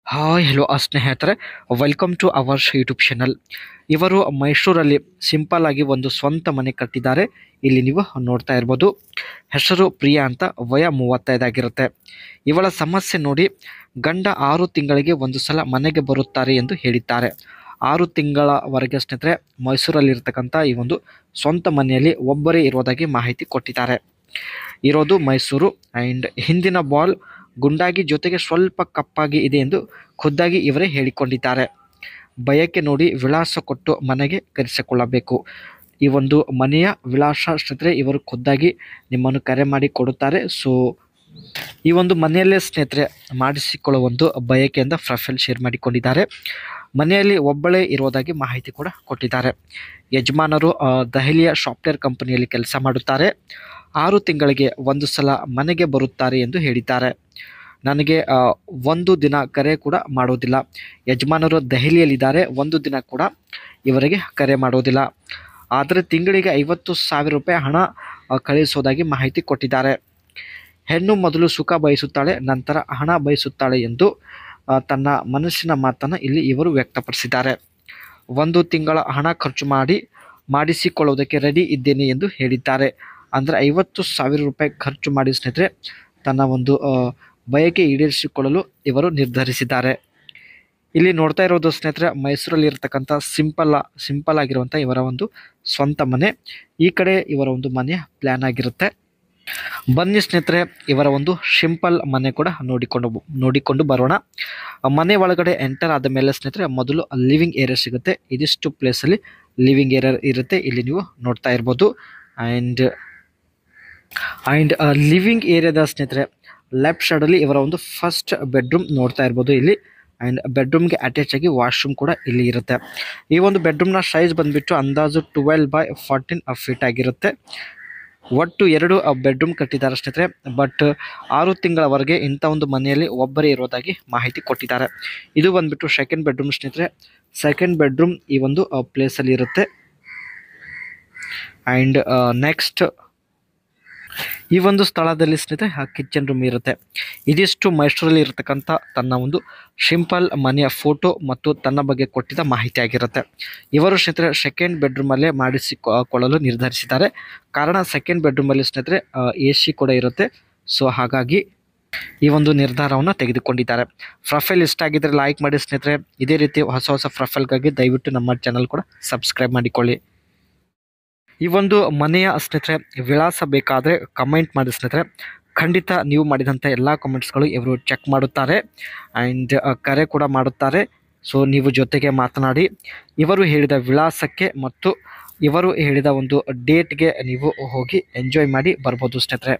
Hi hello ಸ್ನೇಹಿತರೆ, welcome to our YouTube channel. ಇವರು ಮೈಸೂರಲ್ಲಿ ಸಿಂಪಲ್ ಆಗಿ ಒಂದು ಸ್ವಂತ ಮನೆ ಕಟ್ಟಿದ್ದಾರೆ. ಇಲ್ಲಿ ನೀವು ನೋಡ್ತಾ ಇರ್ಬೋದು. ಹೆಸರು ಪ್ರಿಯಾ ಅಂತ, ವಯ 35 ಆಗಿರುತ್ತೆ. ಇವಳ ಸಮಸ್ಯೆ ನೋಡಿ, ಗಂಡ 6 ತಿಂಗಳಿಗೆ ಒಂದು ಸಲ ಮನೆಗೆ ಬರುತ್ತಾರೆ ಎಂದು ಹೇಳಿದ್ದಾರೆ. 6 ತಿಂಗಳವರೆಗೆ ಸ್ನೇಹಿತರೆ ಮೈಸೂರಲ್ಲಿರ್ತಕ್ಕಂಥ ಈ ಒಂದು ಸ್ವಂತ ಮನೆಯಲ್ಲಿ ಒಬ್ಬರೇ ಇರೋದಾಗಿ ಮಾಹಿತಿ ಕೊಟ್ಟಿದ್ದಾರೆ. ಇರೋದು ಮೈಸೂರು ಆ್ಯಂಡ್ ಹಿಂದಿನ ಬಾಲ್ ಗುಂಡಾಗಿ ಜೊತೆಗೆ ಸ್ವಲ್ಪ ಕಪ್ಪಾಗಿ ಇದೆ ಎಂದು ಖುದ್ದಾಗಿ ಇವರೇ ಹೇಳಿಕೊಂಡಿದ್ದಾರೆ. ಬಯಕೆ ನೋಡಿ ವಿಳಾಸ ಕೊಟ್ಟು ಮನೆಗೆ ಕರೆಸಿಕೊಳ್ಳಬೇಕು. ಈ ಒಂದು ಮನೆಯ ವಿಳಾಸ ಸ್ನೇಹಿತರೆ ಇವರು ಖುದ್ದಾಗಿ ನಿಮ್ಮನ್ನು ಕರೆ ಮಾಡಿ ಕೊಡುತ್ತಾರೆ. ಸೊ ಈ ಒಂದು ಮನೆಯಲ್ಲೇ ಸ್ನೇಹಿತರೆ ಮಾಡಿಸಿಕೊಳ್ಳುವ ಒಂದು ಬಯಕೆಯಿಂದ ಪ್ರೊಫೈಲ್ ಶೇರ್ ಮಾಡಿಕೊಂಡಿದ್ದಾರೆ. ಮನೆಯಲ್ಲಿ ಒಬ್ಬಳೇ ಇರೋದಾಗಿ ಮಾಹಿತಿ ಕೂಡ ಕೊಟ್ಟಿದ್ದಾರೆ. ಯಜಮಾನರು ದೆಹಲಿಯ ಸಾಫ್ಟ್ವೇರ್ ಕಂಪನಿಯಲ್ಲಿ ಕೆಲಸ ಮಾಡುತ್ತಾರೆ. 6 ತಿಂಗಳಿಗೆ ಒಂದು ಸಲ ಮನೆಗೆ ಬರುತ್ತಾರೆ ಎಂದು ಹೇಳಿದ್ದಾರೆ. ನನಗೆ ಒಂದು ದಿನ ಕರೆ ಕೂಡ ಮಾಡೋದಿಲ್ಲ. ಯಜಮಾನರು ದೆಹಲಿಯಲ್ಲಿದ್ದಾರೆ, ಒಂದು ದಿನ ಕೂಡ ಇವರಿಗೆ ಕರೆ ಮಾಡೋದಿಲ್ಲ. ಆದರೆ ತಿಂಗಳಿಗೆ 50,000 ರೂಪಾಯಿ ಹಣ ಕಳಿಸೋದಾಗಿ ಮಾಹಿತಿ ಕೊಟ್ಟಿದ್ದಾರೆ. ಹೆಣ್ಣು ಮೊದಲು ಸುಖ ಬಯಸುತ್ತಾಳೆ, ನಂತರ ಹಣ ಬಯಸುತ್ತಾಳೆ ಎಂದು ತನ್ನ ಮನಸ್ಸಿನ ಮಾತನ್ನು ಇಲ್ಲಿ ಇವರು ವ್ಯಕ್ತಪಡಿಸಿದ್ದಾರೆ. 1 ತಿಂಗಳ ಹಣ ಖರ್ಚು ಮಾಡಿಸಿಕೊಳ್ಳುವುದಕ್ಕೆ ರೆಡಿ ಇದ್ದೇನೆ ಎಂದು ಹೇಳಿದ್ದಾರೆ. ಅಂದರೆ 50,000 ರೂಪಾಯಿ ಖರ್ಚು ಮಾಡಿ ಸ್ನೇಹಿತರೆ ತನ್ನ ಒಂದು ಬಯಕೆ ಈಡೇರಿಸಿಕೊಳ್ಳಲು ಇವರು ನಿರ್ಧರಿಸಿದ್ದಾರೆ. ಇಲ್ಲಿ ನೋಡ್ತಾ ಇರೋದು ಸ್ನೇಹಿತರೆ ಮೈಸೂರಲ್ಲಿ ಇರತಕ್ಕಂಥ ಸಿಂಪಲ್ ಆಗಿರುವಂಥ ಇವರ ಒಂದು ಸ್ವಂತ ಮನೆ. ಈ ಕಡೆ ಇವರ ಒಂದು ಮನೆಯ ಪ್ಲ್ಯಾನ್ ಆಗಿರುತ್ತೆ. ಬನ್ನಿ ಸ್ನೇಹಿತರೆ ಇವರ ಒಂದು ಸಿಂಪಲ್ ಮನೆ ಕೂಡ ನೋಡಿಕೊಂಡು ಬರೋಣ. ಮನೆ ಒಳಗಡೆ ಎಂಟರ್ ಆದ ಮೇಲೆ ಸ್ನೇಹಿತರೆ ಮೊದಲು ಲಿವಿಂಗ್ ಏರಿಯಾ ಸಿಗುತ್ತೆ. ಇದಿಷ್ಟು ಪ್ಲೇಸಲ್ಲಿ ಲಿವಿಂಗ್ ಏರಿಯಾ ಇರುತ್ತೆ. ಇಲ್ಲಿ ನೀವು ನೋಡ್ತಾ ಇರ್ಬೋದು. ಆ್ಯಂಡ್ ಲಿವಿಂಗ್ ಏರಿಯಾದ ಸ್ನೇಹಿತರೆ ಲೆಫ್ಟ್ ಸೈಡಲ್ಲಿ ಇವರ ಒಂದು ಫಸ್ಟ್ ಬೆಡ್ರೂಮ್ ನೋಡ್ತಾ ಇರ್ಬೋದು ಇಲ್ಲಿ. ಆ್ಯಂಡ್ ಬೆಡ್ರೂಮ್ಗೆ ಅಟ್ಯಾಚ್ ಆಗಿ ವಾಶ್ರೂಮ್ ಕೂಡ ಇಲ್ಲಿ ಇರುತ್ತೆ. ಈ ಒಂದು ಬೆಡ್ರೂಮ್ನ ಸೈಜ್ ಬಂದುಬಿಟ್ಟು ಅಂದಾಜು 12x14 ಫೀಟ್ ಆಗಿರುತ್ತೆ. ಒಟ್ಟು 2 ಬೆಡ್ರೂಮ್ ಕಟ್ಟಿದ್ದಾರೆ ಸ್ನೇಹಿತರೆ. ಬಟ್ 6 ತಿಂಗಳವರೆಗೆ ಇಂಥ ಒಂದು ಮನೆಯಲ್ಲಿ ಒಬ್ಬರೇ ಇರೋದಾಗಿ ಮಾಹಿತಿ ಕೊಟ್ಟಿದ್ದಾರೆ. ಇದು ಬಂದುಬಿಟ್ಟು ಸೆಕೆಂಡ್ ಬೆಡ್ರೂಮ್ ಸ್ನೇಹಿತರೆ. ಸೆಕೆಂಡ್ ಬೆಡ್ರೂಮ್ ಈ ಒಂದು ಪ್ಲೇಸಲ್ಲಿ ಇರುತ್ತೆ. ಆ್ಯಂಡ್ ನೆಕ್ಸ್ಟ್ ಈ ಒಂದು ಸ್ಥಳದಲ್ಲಿ ಸ್ನೇಹಿತರೆ ಕಿಚನ್ ರೂಮ್ ಇರುತ್ತೆ. ಇದಿಷ್ಟು ಮೈಸೂರಲ್ಲಿ ಇರತಕ್ಕಂಥ ತನ್ನ ಒಂದು ಸಿಂಪಲ್ ಮನೆಯ ಫೋಟೋ ಮತ್ತು ತನ್ನ ಬಗ್ಗೆ ಕೊಟ್ಟಿದ್ದ ಮಾಹಿತಿ ಆಗಿರುತ್ತೆ. ಇವರು ಸ್ನೇಹಿತರೆ ಸೆಕೆಂಡ್ ಬೆಡ್ರೂಮಲ್ಲೇ ಮಾಡಿಸಿಕೊಳ್ಳಲು ನಿರ್ಧರಿಸಿದ್ದಾರೆ. ಕಾರಣ ಸೆಕೆಂಡ್ ಬೆಡ್ರೂಮಲ್ಲಿ ಸ್ನೇಹಿತರೆ AC ಕೂಡ ಇರುತ್ತೆ. ಸೊ ಹಾಗಾಗಿ ಈ ಒಂದು ನಿರ್ಧಾರವನ್ನು ತೆಗೆದುಕೊಂಡಿದ್ದಾರೆ. ಪ್ರೊಫೈಲ್ ಇಷ್ಟ ಆಗಿದ್ದರೆ ಲೈಕ್ ಮಾಡಿ ಸ್ನೇಹಿತರೆ. ಇದೇ ರೀತಿ ಹೊಸ ಪ್ರೊಫೈಲ್ಗಾಗಿ ದಯವಿಟ್ಟು ನಮ್ಮ ಚಾನಲ್ ಕೂಡ ಸಬ್ಸ್ಕ್ರೈಬ್ ಮಾಡಿಕೊಳ್ಳಿ. ಈ ಒಂದು ಮನೆಯ ಸ್ನೇಹಿತರೆ ವಿಳಾಸ ಬೇಕಾದರೆ ಕಮೆಂಟ್ ಮಾಡಿ ಸ್ನೇಹಿತರೆ. ಖಂಡಿತ ನೀವು ಮಾಡಿದಂಥ ಎಲ್ಲ ಕಮೆಂಟ್ಸ್ಗಳು ಇವರು ಚೆಕ್ ಮಾಡುತ್ತಾರೆ ಆ್ಯಂಡ್ ಕರೆ ಕೂಡ ಮಾಡುತ್ತಾರೆ. ಸೊ ನೀವು ಜೊತೆಗೆ ಮಾತನಾಡಿ ಇವರು ಹೇಳಿದ ವಿಳಾಸಕ್ಕೆ ಮತ್ತು ಇವರು ಹೇಳಿದ ಒಂದು ಡೇಟ್ಗೆ ನೀವು ಹೋಗಿ ಎಂಜಾಯ್ ಮಾಡಿ ಬರ್ಬೋದು ಸ್ನೇಹಿತರೆ.